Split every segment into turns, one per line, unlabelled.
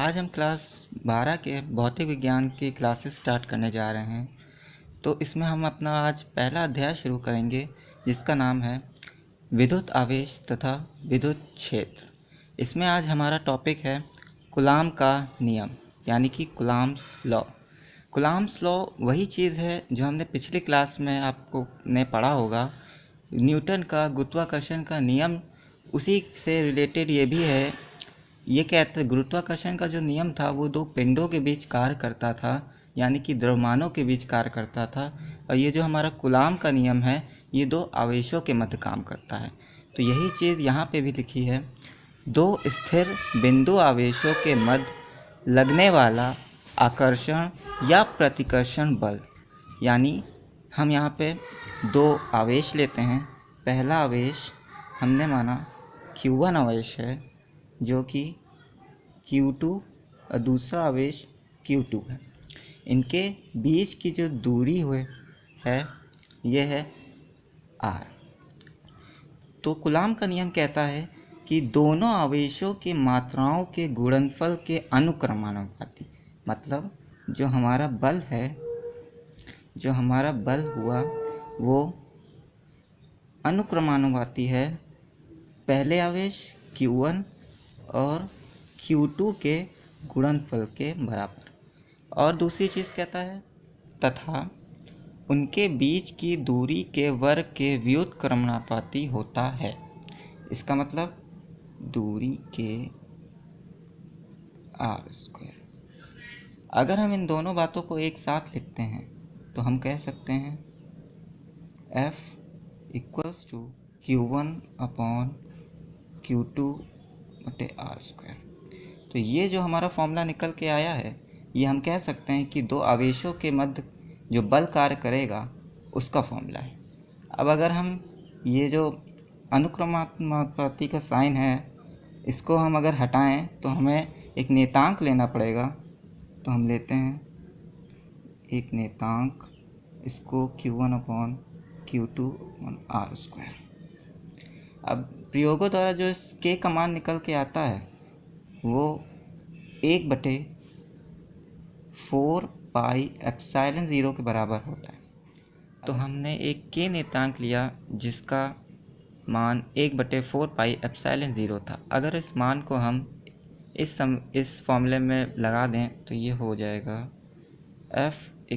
आज हम क्लास 12 के भौतिक विज्ञान की क्लासेस स्टार्ट करने जा रहे हैं। तो इसमें हम अपना आज पहला अध्याय शुरू करेंगे जिसका नाम है विद्युत आवेश तथा विद्युत क्षेत्र। इसमें आज हमारा टॉपिक है कूलाम का नियम यानी कि कूलाम्स लॉ। कूलाम्स लॉ वही चीज़ है जो हमने पिछली क्लास में आपको ने पढ़ा होगा। न्यूटन का गुरुत्वाकर्षण का नियम उसी से रिलेटेड ये भी है। ये कहते गुरुत्वाकर्षण का जो नियम था वो दो पिंडों के बीच कार्य करता था यानी कि द्रव्यमानों के बीच कार्य करता था, और ये जो हमारा कूलाम का नियम है ये दो आवेशों के मध्य काम करता है। तो यही चीज़ यहाँ पे भी लिखी है, दो स्थिर बिंदु आवेशों के मध्य लगने वाला आकर्षण या प्रतिकर्षण बल। यानी हम यहाँ पे दो आवेश लेते हैं। पहला आवेश हमने माना Q1 आवेश है जो कि Q2 और दूसरा आवेश Q2 है। इनके बीच की जो दूरी है ये है R। तो कूलाम का नियम कहता है कि दोनों आवेशों की मात्राओं के गुणनफल के अनुक्रमानुपाती, मतलब जो हमारा बल हुआ वो अनुक्रमानुपाती है पहले आवेश Q1 और Q2 के गुणनफल के बराबर। और दूसरी चीज़ कहता है तथा उनके बीच की दूरी के वर्ग के व्युत्क्रमानुपाती होता है। इसका मतलब दूरी के r²। अगर हम इन दोनों बातों को एक साथ लिखते हैं तो हम कह सकते हैं F = Q1/Q2/r²। तो ये जो हमारा फॉर्मूला निकल के आया है ये हम कह सकते हैं कि दो आवेशों के मध्य जो बल कार्य करेगा उसका फॉर्मूला है। अब अगर हम ये जो अनुक्रमानुपाती का साइन है इसको हम अगर हटाएं तो हमें एक नियतांक लेना पड़ेगा। तो हम लेते हैं एक नियतांक, इसको Q1/Q2/r²। अब प्रयोगों द्वारा जो इस k का मान निकल के आता है वो 1/4πε0 के बराबर होता है। तो हमने एक k नियतांक लिया जिसका मान 1/4πε0 था। अगर इस मान को हम इस फॉर्मूले में लगा दें तो ये हो जाएगा F =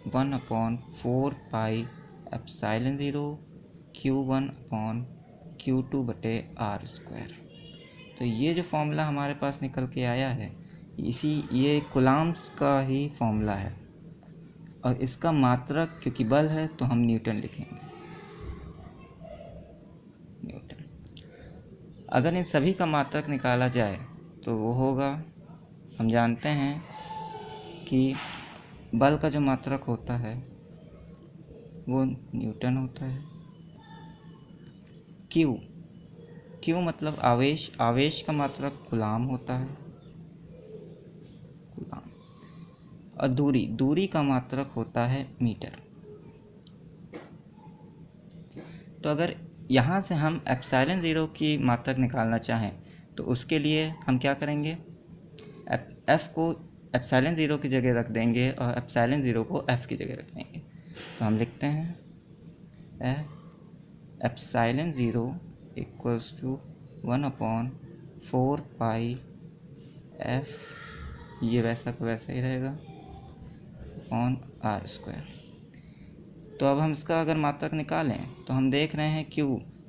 1/4πε0 Q1/Q2/r²। तो ये जो फॉर्मूला हमारे पास निकल के आया है ये कूलाम्स का ही फॉर्मूला है, और इसका मात्रक क्योंकि बल है तो हम न्यूटन लिखेंगे। न्यूटन। अगर इन सभी का मात्रक निकाला जाए तो वो होगा, हम जानते हैं कि बल का जो मात्रक होता है वो न्यूटन होता है। Q मतलब आवेश का मात्रक कूलाम होता है, कूलाम। और दूरी का मात्रक होता है मीटर। तो अगर यहाँ से हम ε0 की मात्रक निकालना चाहें तो उसके लिए हम क्या करेंगे, F को ε0 की जगह रख देंगे और ε0 को F की जगह रख देंगे। तो हम लिखते हैं ε0 = 1/4π/F, ये वैसा का वैसा ही रहेगा, r²। तो अब हम इसका अगर मात्रक निकालें तो हम देख रहे हैं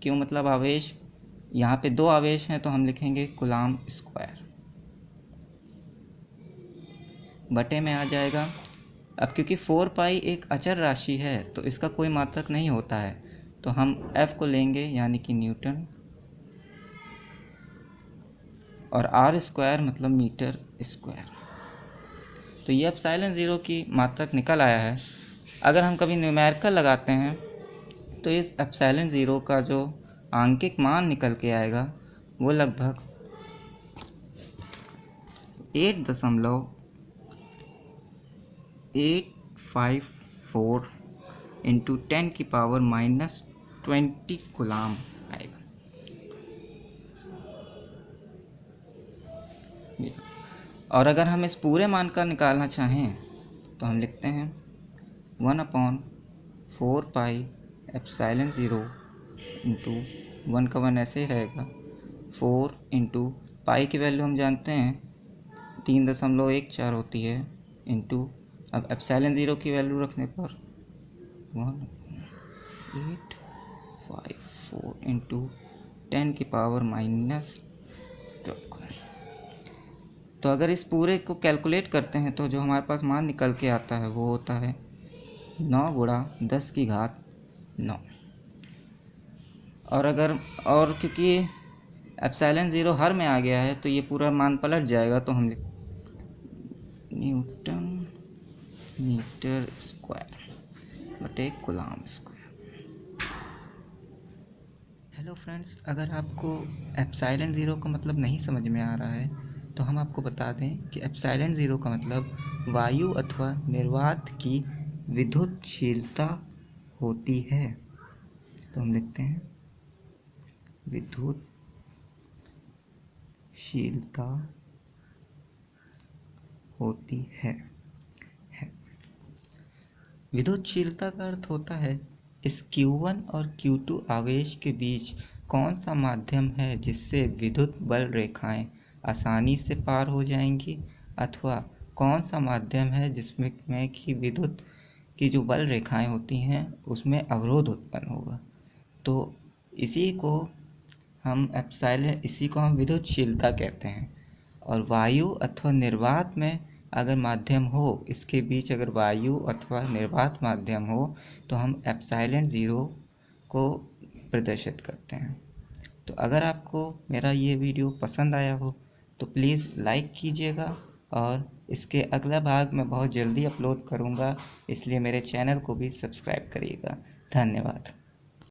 Q मतलब आवेश, यहाँ पे दो आवेश हैं तो हम लिखेंगे कूलाम स्क्वायर, बटे में आ जाएगा। अब क्योंकि 4π एक अचर राशि है तो इसका कोई मात्रक नहीं होता है, तो हम F को लेंगे यानी कि न्यूटन, और r² मतलब मीटर स्क्वायर। तो ये ε0 की मात्रक निकल आया है। अगर हम कभी न्यूमेरिकल लगाते हैं तो इस ε0 का जो आंकिक मान निकल के आएगा वो लगभग 8.854 × 10⁻⁻20 कूलाम आएगा। और अगर हम इस पूरे मान का निकालना चाहें तो हम लिखते हैं 1/4 पाई एप्सिलॉन 0 इंटू 1 का 1 ऐसे ही रहेगा 4 इंटू पाई की वैल्यू हम जानते हैं 3.14 होती है इंटू अब एप्सिलॉन 0 की वैल्यू रखने पर 1854 इंटू 10 की पावर -12। तो अगर इस पूरे को कैलकुलेट करते हैं तो जो हमारे पास मान निकल के आता है वो होता है 9 गुणा 10 की घात 9। और क्योंकि एप्सिलॉन 0 हर में आ गया है तो ये पूरा मान पलट जाएगा, तो हम न्यूटन मीटर स्क्वायर बटे कूलम्ब स्क्वायर। हेलो फ्रेंड्स, अगर आपको एप्सिलॉन 0 का मतलब नहीं समझ में आ रहा है तो हम आपको बता दें कि एप्सिलॉन 0 का मतलब वायु अथवा निर्वात की विद्युतशीलता होती है। तो हम लिखते हैं विद्युतशीलता होती है। विद्युतशीलता का अर्थ होता है इस Q1 और Q2 आवेश के बीच कौन सा माध्यम है जिससे विद्युत बल रेखाएं आसानी से पार हो जाएंगी, अथवा कौन सा माध्यम है जिसमें कि विद्युत की जो बल रेखाएं होती हैं उसमें अवरोध उत्पन्न होगा। तो इसी को हम विद्युतशीलता कहते हैं। और वायु अथवा निर्वात में अगर माध्यम हो, इसके बीच अगर वायु अथवा निर्वात माध्यम हो तो हम एप्सिलॉन 0 को प्रदर्शित करते हैं। तो अगर आपको मेरा ये वीडियो पसंद आया हो तो प्लीज़ लाइक कीजिएगा, और इसके अगला भाग मैं बहुत जल्दी अपलोड करूँगा, इसलिए मेरे चैनल को भी सब्सक्राइब करिएगा। धन्यवाद।